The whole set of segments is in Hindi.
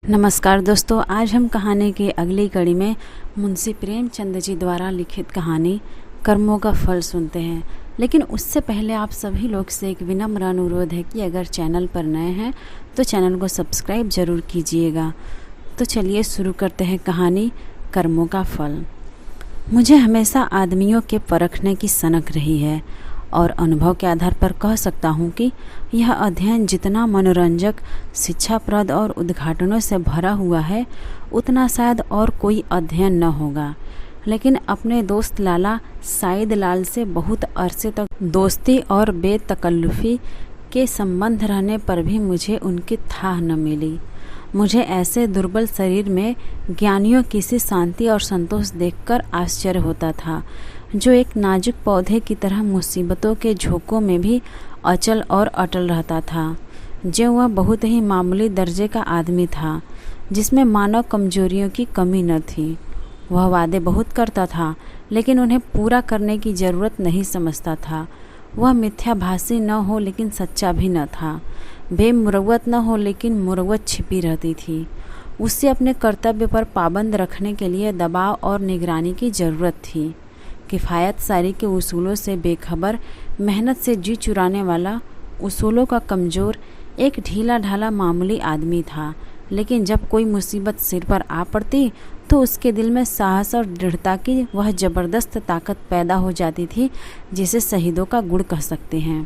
नमस्कार दोस्तों, आज हम कहानी की अगली कड़ी में मुंशी प्रेमचंद जी द्वारा लिखित कहानी कर्मों का फल सुनते हैं। लेकिन उससे पहले आप सभी लोग से एक विनम्र अनुरोध है कि अगर चैनल पर नए हैं तो चैनल को सब्सक्राइब जरूर कीजिएगा। तो चलिए शुरू करते हैं कहानी कर्मों का फल। मुझे हमेशा आदमियों के परखने की सनक रही है और अनुभव के आधार पर कह सकता हूँ कि यह अध्ययन जितना मनोरंजक, शिक्षाप्रद और उद्घाटनों से भरा हुआ है उतना शायद और कोई अध्ययन न होगा। लेकिन अपने दोस्त लाला साइद लाल से बहुत अरसे तक दोस्ती और बेतकल्लुफ़ी के संबंध रहने पर भी मुझे उनकी थाह न मिली। मुझे ऐसे दुर्बल शरीर में ज्ञानियों की सी शांति और संतोष देखकर आश्चर्य होता था, जो एक नाजुक पौधे की तरह मुसीबतों के झोंकों में भी अचल और अटल रहता था। जो वह बहुत ही मामूली दर्जे का आदमी था, जिसमें मानव कमजोरियों की कमी न थी। वह वादे बहुत करता था, लेकिन उन्हें पूरा करने की ज़रूरत नहीं समझता था। वह मिथ्याभाषी न हो लेकिन सच्चा भी न था। बेमुरवत न हो लेकिन मुरवत छिपी रहती थी। उससे अपने कर्तव्य पर पाबंद रखने के लिए दबाव और निगरानी की ज़रूरत थी। किफ़ायत सारी के उसूलों से बेखबर, मेहनत से जी चुराने वाला, उसूलों का कमज़ोर, एक ढीला ढाला मामूली आदमी था। लेकिन जब कोई मुसीबत सिर पर आ पड़ती तो उसके दिल में साहस और दृढ़ता की वह ज़बरदस्त ताकत पैदा हो जाती थी जिसे शहीदों का गुण कह सकते हैं।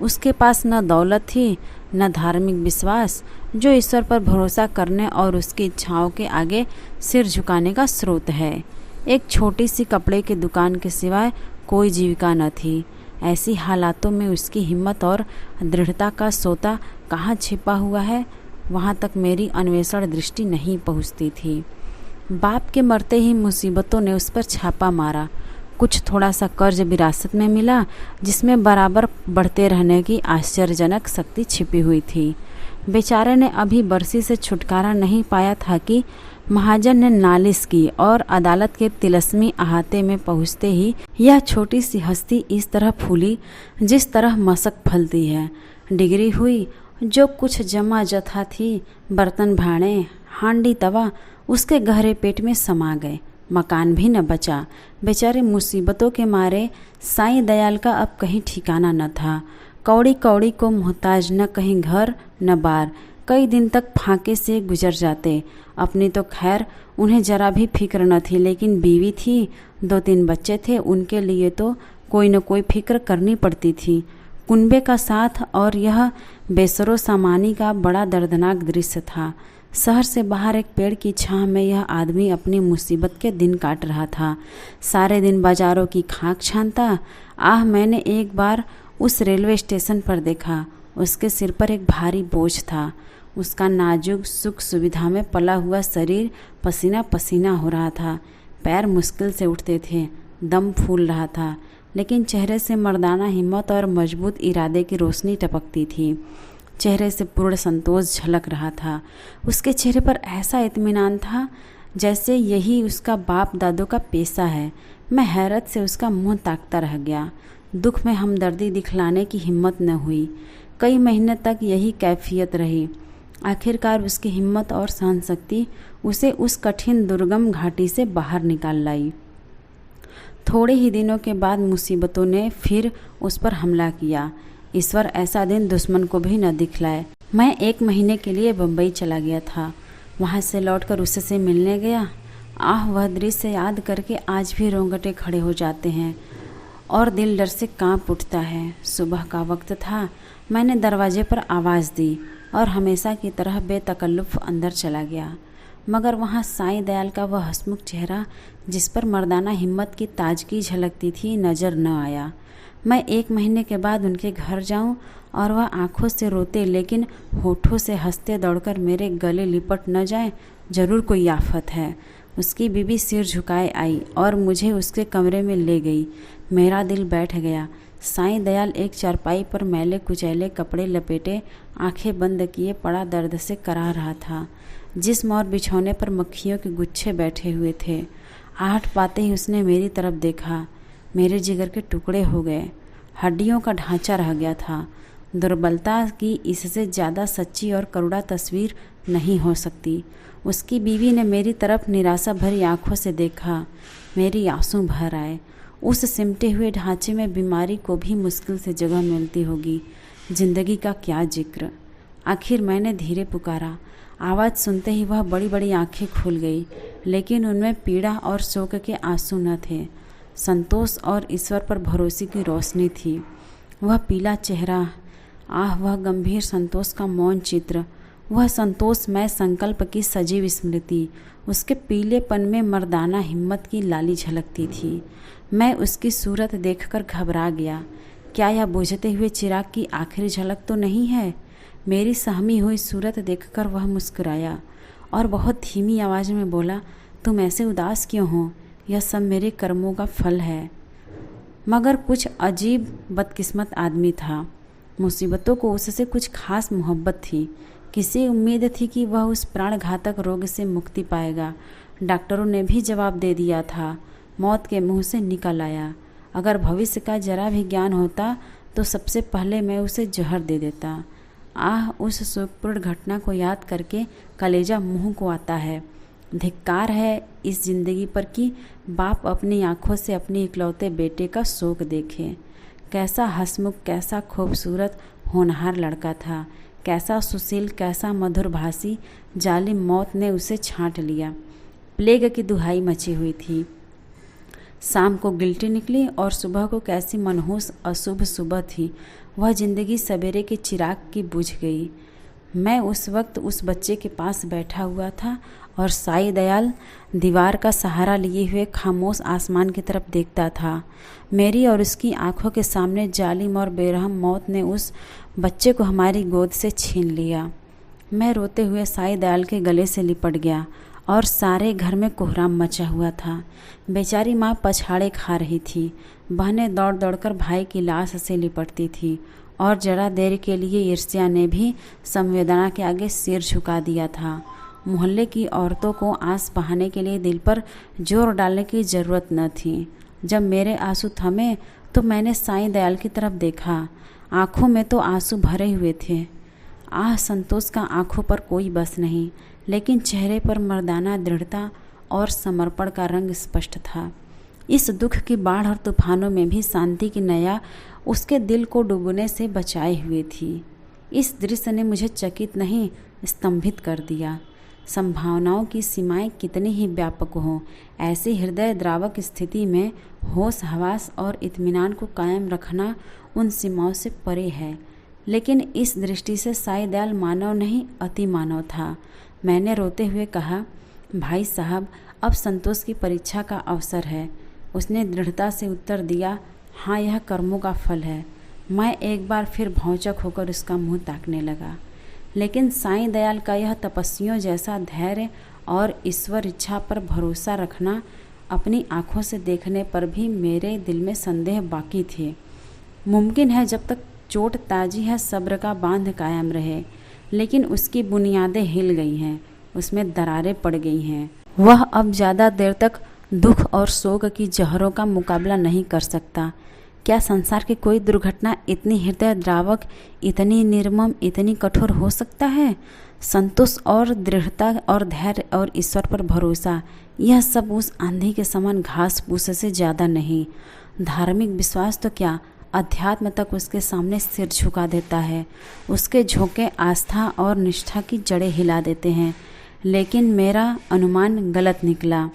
उसके पास न दौलत थी न धार्मिक विश्वास, जो ईश्वर पर भरोसा करने और उसकी इच्छाओं के आगे सिर झुकाने का स्रोत है। एक छोटी सी कपड़े की दुकान के सिवाय कोई जीविका न थी। ऐसी हालातों में उसकी हिम्मत और दृढ़ता का सोता कहाँ छिपा हुआ है, वहाँ तक मेरी अन्वेषण दृष्टि नहीं पहुँचती थी। बाप के मरते ही मुसीबतों ने उस पर छापा मारा। कुछ थोड़ा सा कर्ज विरासत में मिला, जिसमें बराबर बढ़ते रहने की आश्चर्यजनक शक्ति छिपी हुई थी। बेचारे ने अभी बरसी से छुटकारा नहीं पाया था कि महाजन ने नालिश की और अदालत के तिलस्मी अहाते में पहुँचते ही यह छोटी सी हस्ती इस तरह फूली जिस तरह मशक फलती है। डिग्री हुई। जो कुछ जमा जथा थी, बर्तन भाड़े, हांडी तवा, उसके गहरे पेट में समा गए। मकान भी न बचा। बेचारे मुसीबतों के मारे साईं दयाल का अब कहीं ठिकाना न था। कौड़ी कौड़ी को मोहताज, न कहीं घर न बार। कई दिन तक फाके से गुजर जाते। अपनी तो खैर उन्हें जरा भी फिक्र न थी, लेकिन बीवी थी, 2-3 बच्चे थे, उनके लिए तो कोई न कोई फिक्र करनी पड़ती थी। कुनबे का साथ और यह बेसरो सामानी का बड़ा दर्दनाक दृश्य था। शहर से बाहर एक पेड़ की छांव में यह आदमी अपनी मुसीबत के दिन काट रहा था। सारे दिन बाजारों की खाक छानता। मैंने एक बार उस रेलवे स्टेशन पर देखा। उसके सिर पर एक भारी बोझ था। उसका नाजुक सुख सुविधा में पला हुआ शरीर पसीना पसीना हो रहा था। पैर मुश्किल से उठते थे। दम फूल रहा था, लेकिन चेहरे से मर्दाना हिम्मत और मजबूत इरादे की रोशनी टपकती थी। चेहरे से पूर्ण संतोष झलक रहा था। उसके चेहरे पर ऐसा इत्मीनान था जैसे यही उसका बाप दादों का पेशा है। मैं हैरत से उसका मुंह ताकता रह गया। दुख में हमदर्दी दिखलाने की हिम्मत न हुई। कई महीने तक यही कैफियत रही। आखिरकार उसकी हिम्मत और सहन शक्ति उसे उस कठिन दुर्गम घाटी से बाहर निकाल लाई। थोड़े ही दिनों के बाद मुसीबतों ने फिर उस पर हमला किया। ईश्वर ऐसा दिन दुश्मन को भी न दिखलाए। मैं 1 महीने के लिए बम्बई चला गया था। वहाँ से लौटकर उससे मिलने गया। वह दृश्य याद करके आज भी रोंगटे खड़े हो जाते हैं और दिल डर से कांप उठता है। सुबह का वक्त था। मैंने दरवाजे पर आवाज़ दी और हमेशा की तरह बेतकल्लुफ़ अंदर चला गया। मगर वहाँ साईं दयाल का वह हंसमुख चेहरा, जिस पर मर्दाना हिम्मत की ताजगी झलकती थी, नज़र न आया। मैं 1 महीने के बाद उनके घर जाऊं और वह आंखों से रोते लेकिन होठों से हंसते दौड़कर मेरे गले लिपट न जाए, ज़रूर कोई आफत है। उसकी बीवी सिर झुकाए आई और मुझे उसके कमरे में ले गई। मेरा दिल बैठ गया। साईं दयाल एक चारपाई पर मैले कुचैले कपड़े लपेटे, आंखें बंद किए पड़ा दर्द से करा रहा था। जिस्म और बिछौने पर मक्खियों के गुच्छे बैठे हुए थे। आहट पाते ही उसने मेरी तरफ देखा। मेरे जिगर के टुकड़े हो गए। हड्डियों का ढांचा रह गया था। दुर्बलता की इससे ज़्यादा सच्ची और करुणा तस्वीर नहीं हो सकती। उसकी बीवी ने मेरी तरफ निराशा भरी आंखों से देखा। मेरी आंसू भर आए। उस सिमटे हुए ढांचे में बीमारी को भी मुश्किल से जगह मिलती होगी। जिंदगी का क्या जिक्र। आखिर मैंने धीरे पुकारा। आवाज़ सुनते ही वह बड़ी बड़ी आंखें खुल गई, लेकिन उनमें पीड़ा और शोक के आंसू न थे। संतोष और ईश्वर पर भरोसे की रोशनी थी। वह पीला चेहरा, आह वह गंभीर संतोष का मौन चित्र, वह संतोषमय संकल्प की सजीव स्मृति। उसके पीलेपन में मर्दाना हिम्मत की लाली झलकती थी। मैं उसकी सूरत देखकर घबरा गया। क्या यह बुझते हुए चिराग की आखिरी झलक तो नहीं है? मेरी सहमी हुई सूरत देखकर वह मुस्कुराया और बहुत धीमी आवाज़ में बोला, तुम ऐसे उदास क्यों हो? यह सब मेरे कर्मों का फल है। मगर कुछ अजीब बदकिस्मत आदमी था। मुसीबतों को उससे कुछ खास मोहब्बत थी। किसी उम्मीद थी कि वह उस प्राणघातक रोग से मुक्ति पाएगा। डॉक्टरों ने भी जवाब दे दिया था, मौत के मुंह से निकल आया। अगर भविष्य का जरा भी ज्ञान होता तो सबसे पहले मैं उसे जहर दे देता। आह, उस शोकपूर्ण घटना को याद करके कलेजा मुंह को आता है। धिक्कार है इस जिंदगी पर कि बाप अपनी आंखों से अपने इकलौते बेटे का शोक देखे। कैसा हंसमुख, कैसा खूबसूरत होनहार लड़का था, कैसा सुशील, कैसा मधुरभाषी। जालिम मौत ने उसे छांट लिया। प्लेग की दुहाई मची हुई थी। शाम को गिल्टी निकली और सुबह को कैसी मनहूस अशुभ सुबह थी। वह जिंदगी सवेरे के चिराग की बुझ गई। मैं उस वक्त उस बच्चे के पास बैठा हुआ था और साई दयाल दीवार का सहारा लिए हुए खामोश आसमान की तरफ देखता था। मेरी और उसकी आंखों के सामने जालिम और बेरहम मौत ने उस बच्चे को हमारी गोद से छीन लिया। मैं रोते हुए साई दयाल के गले से लिपट गया और सारे घर में कोहराम मचा हुआ था। बेचारी माँ पछाड़े खा रही थी। बहनें दौड़ दौड़कर भाई की लाश से लिपटती थी और जरा देर के लिए ईर्ष्या ने भी संवेदना के आगे सिर झुका दिया था। मोहल्ले की औरतों को आंस बहाने के लिए दिल पर जोर डालने की ज़रूरत न थी। जब मेरे आंसू थमे तो मैंने साईं दयाल की तरफ देखा। आंखों में तो आंसू भरे हुए थे। आह, संतोष का आंखों पर कोई बस नहीं, लेकिन चेहरे पर मर्दाना दृढ़ता और समर्पण का रंग स्पष्ट था। इस दुख की बाढ़ और तूफानों में भी शांति की नया उसके दिल को डूबने से बचाए हुए थी। इस दृश्य ने मुझे चकित नहीं, स्तंभित कर दिया। संभावनाओं की सीमाएं कितनी ही व्यापक हों, ऐसी हृदय द्रावक स्थिति में होश हवास और इत्मीनान को कायम रखना उन सीमाओं से परे है। लेकिन इस दृष्टि से साईं दयाल मानव नहीं, अति मानव था। मैंने रोते हुए कहा, भाई साहब, अब संतोष की परीक्षा का अवसर है। उसने दृढ़ता से उत्तर दिया, हाँ, यह कर्मों का फल है। मैं एक बार फिर भौचक होकर उसका मुंह ताकने लगा। लेकिन साईं दयाल का यह तपस्वियों जैसा धैर्य और ईश्वर इच्छा पर भरोसा रखना, अपनी आंखों से देखने पर भी मेरे दिल में संदेह बाकी थे। मुमकिन है जब तक चोट ताजी है सब्र का बांध कायम रहे, लेकिन उसकी बुनियादें हिल गई हैं, उसमें दरारें पड़ गई हैं। वह अब ज़्यादा देर तक दुख और शोक की जहरों का मुकाबला नहीं कर सकता। क्या संसार की कोई दुर्घटना इतनी हृदय द्रावक, इतनी निर्मम, इतनी कठोर हो सकता है? संतोष और दृढ़ता और धैर्य और ईश्वर पर भरोसा, यह सब उस आंधी के समान घास फूस से ज़्यादा नहीं। धार्मिक विश्वास तो क्या, अध्यात्म तक उसके सामने सिर झुका देता है। उसके झोंके आस्था और निष्ठा की जड़ें हिला देते हैं। लेकिन मेरा अनुमान गलत निकला।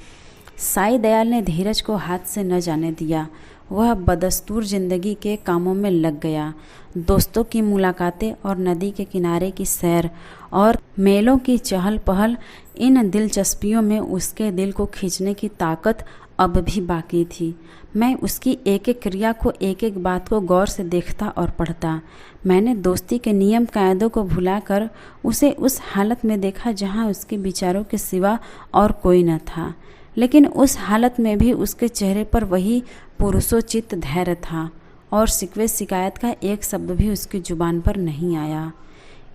साईं दयाल ने धीरज को हाथ से न जाने दिया। वह बदस्तूर जिंदगी के कामों में लग गया। दोस्तों की मुलाकातें और नदी के किनारे की सैर और मेलों की चहल पहल, इन दिलचस्पियों में उसके दिल को खींचने की ताकत अब भी बाकी थी। मैं उसकी एक एक क्रिया को, एक एक बात को गौर से देखता और पढ़ता। मैंने दोस्ती के नियम कायदों को भुलाकर उसे उस हालत में देखा जहाँ उसके विचारों के सिवा और कोई न था। लेकिन उस हालत में भी उसके चेहरे पर वही पुरुषोचित धैर्य था और शिकवे शिकायत का एक शब्द भी उसकी जुबान पर नहीं आया।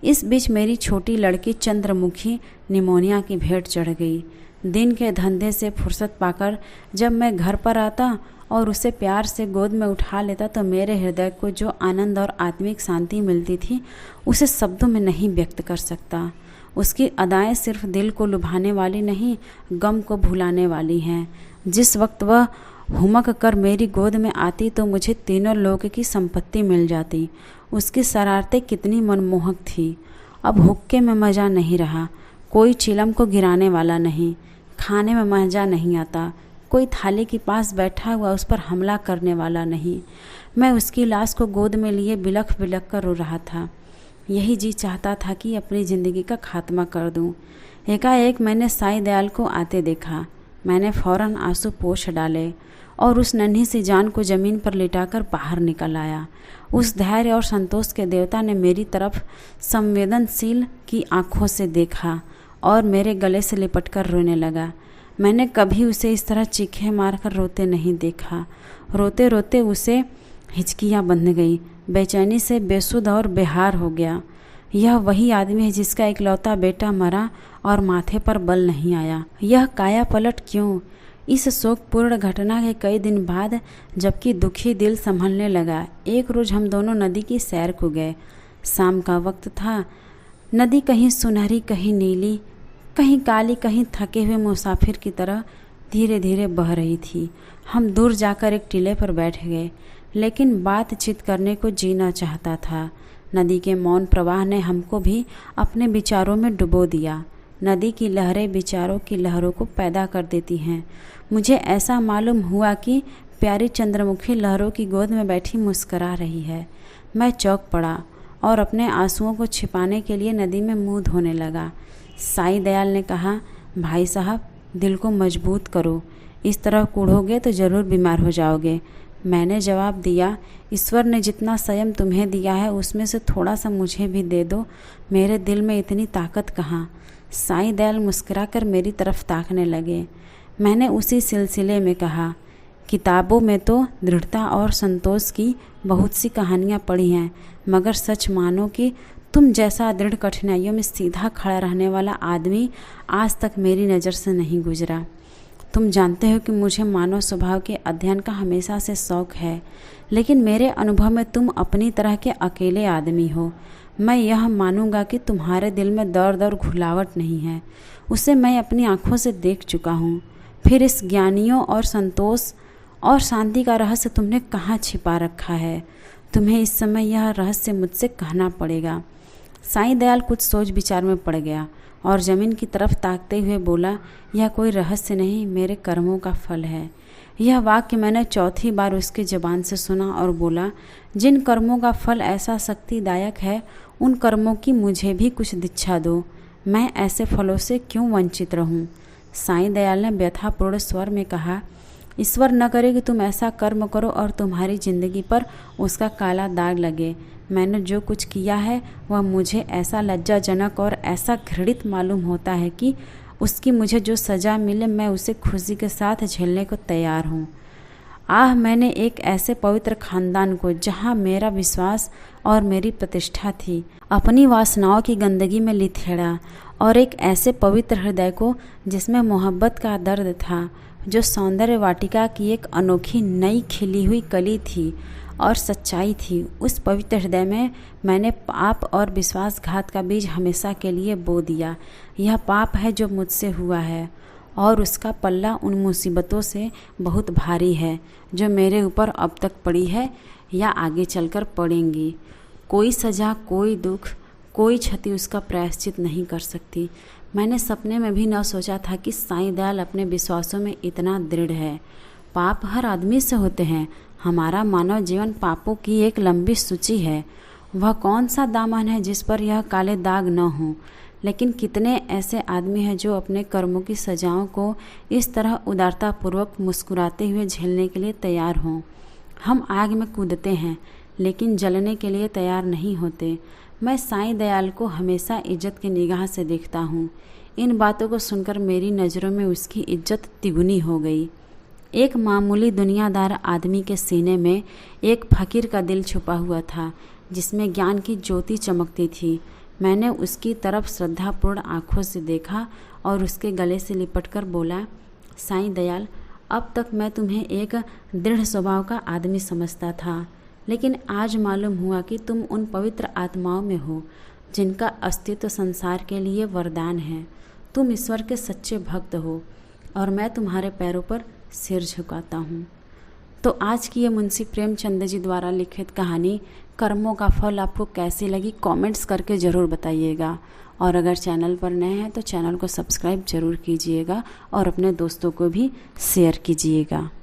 इस बीच मेरी छोटी लड़की चंद्रमुखी निमोनिया की भेंट चढ़ गई। दिन के धंधे से फुर्सत पाकर जब मैं घर पर आता और उसे प्यार से गोद में उठा लेता तो मेरे हृदय को जो आनंद और आत्मिक शांति मिलती थी उसे शब्दों में नहीं व्यक्त कर सकता। उसकी अदाएं सिर्फ दिल को लुभाने वाली नहीं, गम को भुलाने वाली हैं। जिस वक्त वह हुमक कर मेरी गोद में आती तो मुझे तीनों लोक की संपत्ति मिल जाती। उसकी शरारतें कितनी मनमोहक थी। अब हुक्के में मज़ा नहीं रहा, कोई चिलम को गिराने वाला नहीं, खाने में मज़ा नहीं आता, कोई थाली के पास बैठा हुआ उस पर हमला करने वाला नहीं। मैं उसकी लाश को गोद में लिए बिलख बिलख कर रो रहा था। यही जी चाहता था कि अपनी ज़िंदगी का खात्मा कर दूं। एकाएक मैंने साईं दयाल को आते देखा। मैंने फौरन आंसू पोंछ डाले और उस नन्ही सी जान को ज़मीन पर लिटाकर बाहर निकल आया। उस धैर्य और संतोष के देवता ने मेरी तरफ संवेदनशील की आंखों से देखा और मेरे गले से लिपटकर रोने लगा। मैंने कभी उसे इस तरह चीखें मारकर रोते नहीं देखा। रोते रोते उसे हिचकियाँ बंध गई, बेचैनी से बेसुध और बेहार हो गया। यह वही आदमी है जिसका इकलौता बेटा मरा और माथे पर बल नहीं आया। यह काया पलट क्यों? इस शोकपूर्ण घटना के कई दिन बाद, जबकि दुखी दिल संभलने लगा, एक रोज़ हम दोनों नदी की सैर को गए। शाम का वक्त था। नदी कहीं सुनहरी, कहीं नीली, कहीं काली, कहीं थके हुए मुसाफिर की तरह धीरे धीरे बह रही थी। हम दूर जाकर एक टीले पर बैठ गए, लेकिन बातचीत करने को जीना चाहता था। नदी के मौन प्रवाह ने हमको भी अपने विचारों में डुबो दिया। नदी की लहरें विचारों की लहरों को पैदा कर देती हैं। मुझे ऐसा मालूम हुआ कि प्यारी चंद्रमुखी लहरों की गोद में बैठी मुस्करा रही है। मैं चौंक पड़ा और अपने आंसुओं को छिपाने के लिए नदी में मुंह धोने लगा। साईं दयाल ने कहा, भाई साहब, दिल को मजबूत करो, इस तरह कूढ़ोगे तो ज़रूर बीमार हो जाओगे। मैंने जवाब दिया, ईश्वर ने जितना संयम तुम्हें दिया है उसमें से थोड़ा सा मुझे भी दे दो। मेरे दिल में इतनी ताकत कहाँ। साईं दयाल मुस्कुराकर मेरी तरफ ताकने लगे। मैंने उसी सिलसिले में कहा, किताबों में तो दृढ़ता और संतोष की बहुत सी कहानियाँ पढ़ी हैं, मगर सच मानो कि तुम जैसा दृढ़ कठिनाइयों में सीधा खड़ा रहने वाला आदमी आज तक मेरी नज़र से नहीं गुजरा। तुम जानते हो कि मुझे मानव स्वभाव के अध्ययन का हमेशा से शौक़ है, लेकिन मेरे अनुभव में तुम अपनी तरह के अकेले आदमी हो। मैं यह मानूंगा कि तुम्हारे दिल में दर्द और घुलावट नहीं है, उसे मैं अपनी आँखों से देख चुका हूँ। फिर इस ज्ञानियों और संतोष और शांति का रहस्य तुमने कहाँ छिपा रखा है? तुम्हें इस समय यह रहस्य मुझसे कहना पड़ेगा। साईं दयाल कुछ सोच विचार में पड़ गया और ज़मीन की तरफ ताकते हुए बोला, यह कोई रहस्य नहीं, मेरे कर्मों का फल है। यह वाक्य मैंने चौथी बार उसकी ज़बान से सुना और बोला, जिन कर्मों का फल ऐसा शक्तिदायक है, उन कर्मों की मुझे भी कुछ दीक्षा दो। मैं ऐसे फलों से क्यों वंचित रहूं? साईं दयाल ने व्यथापूर्ण स्वर में कहा, ईश्वर न करे कि तुम ऐसा कर्म करो और तुम्हारी ज़िंदगी पर उसका काला दाग लगे। मैंने जो कुछ किया है वह मुझे ऐसा लज्जाजनक और ऐसा घृणित मालूम होता है कि उसकी मुझे जो सज़ा मिले मैं उसे खुशी के साथ झेलने को तैयार हूँ। मैंने एक ऐसे पवित्र खानदान को, जहाँ मेरा विश्वास और मेरी प्रतिष्ठा थी, अपनी वासनाओं की गंदगी में लिथेड़ा, और एक ऐसे पवित्र हृदय को जिसमें मोहब्बत का दर्द था, जो सौंदर्य वाटिका की एक अनोखी नई खिली हुई कली थी और सच्चाई थी। उस पवित्र हृदय में मैंने पाप और विश्वासघात का बीज हमेशा के लिए बो दिया। यह पाप है जो मुझसे हुआ है और उसका पल्ला उन मुसीबतों से बहुत भारी है जो मेरे ऊपर अब तक पड़ी है या आगे चलकर पड़ेंगी। कोई सज़ा, कोई दुख, कोई क्षति उसका प्रायश्चित नहीं कर सकती। मैंने सपने में भी न सोचा था कि साईं दयाल अपने विश्वासों में इतना दृढ़ है। पाप हर आदमी से होते हैं। हमारा मानव जीवन पापों की एक लंबी सूची है। वह कौन सा दामन है जिस पर यह काले दाग न हों? लेकिन कितने ऐसे आदमी हैं जो अपने कर्मों की सजाओं को इस तरह उदारतापूर्वक मुस्कुराते हुए झेलने के लिए तैयार हों। हम आग में कूदते हैं लेकिन जलने के लिए तैयार नहीं होते। मैं साईं दयाल को हमेशा इज्जत की निगाह से देखता हूँ। इन बातों को सुनकर मेरी नज़रों में उसकी इज्जत तिगुनी हो गई। एक मामूली दुनियादार आदमी के सीने में एक फकीर का दिल छुपा हुआ था, जिसमें ज्ञान की ज्योति चमकती थी। मैंने उसकी तरफ श्रद्धापूर्ण आँखों से देखा और उसके गले से लिपटकर बोला, साईं दयाल, अब तक मैं तुम्हें एक दृढ़ स्वभाव का आदमी समझता था, लेकिन आज मालूम हुआ कि तुम उन पवित्र आत्माओं में हो जिनका अस्तित्व संसार के लिए वरदान है। तुम ईश्वर के सच्चे भक्त हो और मैं तुम्हारे पैरों पर सिर झुकाता हूँ। तो आज की ये मुंशी प्रेमचंद जी द्वारा लिखित कहानी कर्मों का फल आपको कैसी लगी कमेंट्स करके ज़रूर बताइएगा। और अगर चैनल पर नए हैं तो चैनल को सब्सक्राइब ज़रूर कीजिएगा और अपने दोस्तों को भी शेयर कीजिएगा।